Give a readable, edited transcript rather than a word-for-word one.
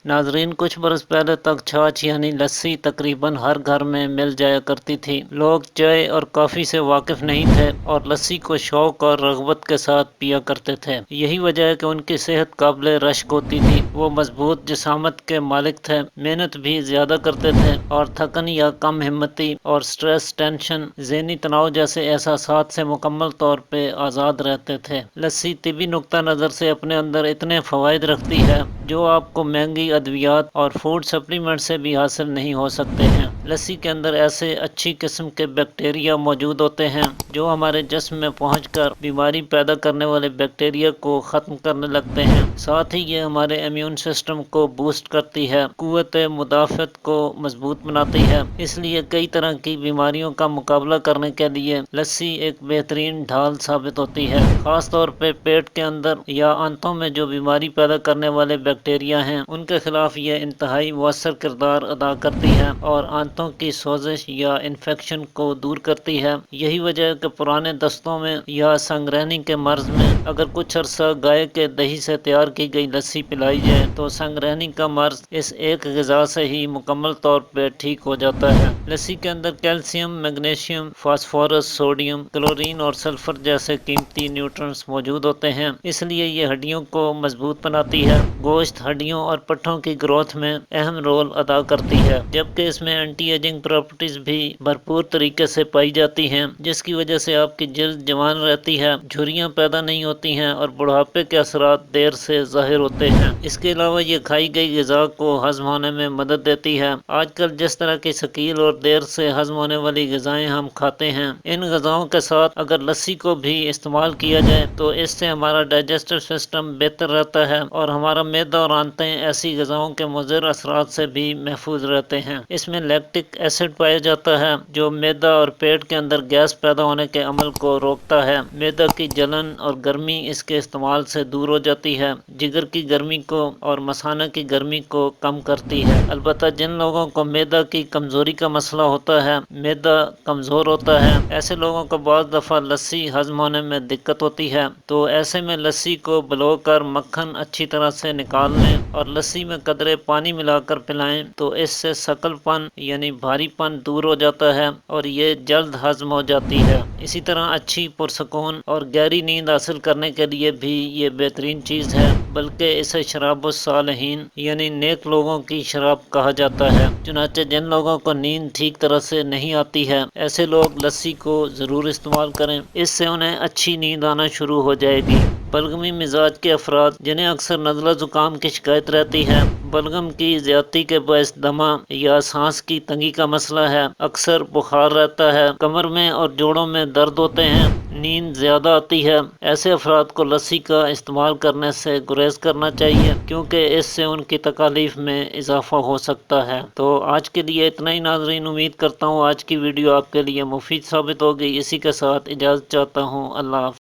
ناظرین، کچھ برس پہلے تک چھاچھ یعنی لسی تقریباً ہر گھر میں مل جایا کرتی تھی۔ لوگ چائے اور کافی سے واقف نہیں تھے اور لسی کو شوق اور رغبت کے ساتھ پیا کرتے تھے۔ یہی وجہ ہے کہ ان کی صحت قابل رشک ہوتی تھی۔ وہ مضبوط جسامت کے مالک تھے، محنت بھی زیادہ کرتے تھے اور تھکن یا کم ہمتی اور سٹریس، ٹینشن، ذہنی تناؤ جیسے احساسات سے مکمل طور پہ آزاد رہتے تھے۔ لسی طبی نقطہ نظر سے اپنے اندر اتنے فوائد رکھتی ہے جو آپ کو مہنگی ادویات اور فوڈ سپلیمنٹ سے بھی حاصل نہیں ہو سکتے ہیں۔ لسی کے اندر ایسے اچھی قسم کے بیکٹیریا موجود ہوتے ہیں جو ہمارے جسم میں پہنچ کر بیماری پیدا کرنے والے بیکٹیریا کو ختم کرنے لگتے ہیں۔ ساتھ ہی یہ ہمارے امیون سسٹم کو بوسٹ کرتی ہے، قوت مدافعت کو مضبوط بناتی ہے۔ اس لیے کئی طرح کی بیماریوں کا مقابلہ کرنے کے لیے لسی ایک بہترین ڈھال ثابت ہوتی ہے۔ خاص طور پہ پیٹ کے اندر یا آنتوں میں جو بیماری پیدا کرنے والے بیکٹیریا ہیں ان کے خلاف یہ انتہائی مؤثر کردار ادا کرتی ہے اور آنتوں کی سوزش یا انفیکشن کو دور کرتی ہے۔ یہی وجہ ہے کہ پرانے دستوں میں یا سنگرہنی کے مرض میں اگر کچھ عرصہ گائے کے دہی سے تیار کی گئی لسی پلائی جائے تو سنگرہنی کا مرض اس ایک غذا سے ہی مکمل طور پہ ٹھیک ہو جاتا ہے۔ لسی کے اندر calcium, magnesium, phosphorus, sodium, chlorine اور سلفر جیسے قیمتی نیوٹرنٹس موجود ہوتے ہیں، اس لیے یہ ہڈیوں کو مضبوط بناتی ہے، گوشت، ہڈیوں اور پٹھوں کی گروتھ میں اہم رول ادا کرتی ہے، جبکہ اس میں اینٹی ایجنگ پراپرٹیز بھی بھرپور طریقے سے پائی جاتی ہیں جس کی وجہ سے آپ کی جلد جوان رہتی ہے، جھریاں پیدا نہیں ہوتی ہیں اور بڑھاپے کے اثرات دیر سے ظاہر ہوتے ہیں۔ اس کے علاوہ یہ کھائی گئی غذا کو ہضم ہونے میں مدد دیتی ہے۔ آج کل جس طرح کی ثقیل اور دیر سے ہضم ہونے والی غذائیں ہم کھاتے ہیں، ان غذاؤں کے ساتھ اگر لسی کو بھی استعمال کیا جائے تو اس سے ہمارا ڈائجسٹو سسٹم بہتر رہتا ہے اور ہمارا معدہ اور آنتیں ایسی غذاؤں کے مضر اثرات سے بھی محفوظ رہتے ہیں۔ اس میں لیکٹک ایسڈ پایا جاتا ہے جو معدہ اور پیٹ کے اندر گیس پیدا ہونے کے عمل کو روکتا ہے۔ معدہ کی جلن اور گرمی اس کے استعمال سے دور ہو جاتی ہے، جگر کی گرمی کو اور مثانہ کی گرمی کو کم کرتی ہے۔ البتہ جن لوگوں کو معدہ کی کمزوری کا مسئلہ ہوتا ہے، معدہ کمزور ہوتا ہے، ایسے لوگوں کو بعض دفعہ لسی ہضم ہونے میں دقت ہوتی ہے، تو ایسے میں لسی کو بلو کر مکھن اچھی طرح سے نکال لیں اور لسی میں قدرے پانی ملا کر پلائیں تو اس سے ثقل پن یعنی بھاری پن دور ہو جاتا ہے اور یہ جلد ہضم ہو جاتی ہے۔ اسی طرح اچھی پرسکون اور گہری نیند حاصل کرنے کے لیے بھی یہ بہترین چیز ہے، بلکہ اسے شراب الصالحین یعنی نیک لوگوں کی شراب کہا جاتا ہے۔ چنانچہ جن لوگوں کو نیند ٹھیک طرح سے نہیں آتی ہے، ایسے لوگ لسی کو ضرور استعمال کریں، اس سے انہیں اچھی نیند آنا شروع ہو جائے گی۔ بلغمی مزاج کے افراد جنہیں اکثر نزلہ زکام کی شکایت رہتی ہے، بلغم کی زیادتی کے باعث دمہ یا سانس کی تنگی کا مسئلہ ہے، اکثر بخار رہتا ہے، کمر میں اور جوڑوں میں درد ہوتے ہیں، نیند زیادہ آتی ہے، ایسے افراد کو لسی کا استعمال کرنے سے گریز کرنا چاہیے کیونکہ اس سے ان کی تکالیف میں اضافہ ہو سکتا ہے۔ تو آج کے لیے اتنا ہی ناظرین، امید کرتا ہوں آج کی ویڈیو آپ کے لیے مفید ثابت ہوگی۔ اسی کے ساتھ اجازت چاہتا ہوں، اللہ حافظ۔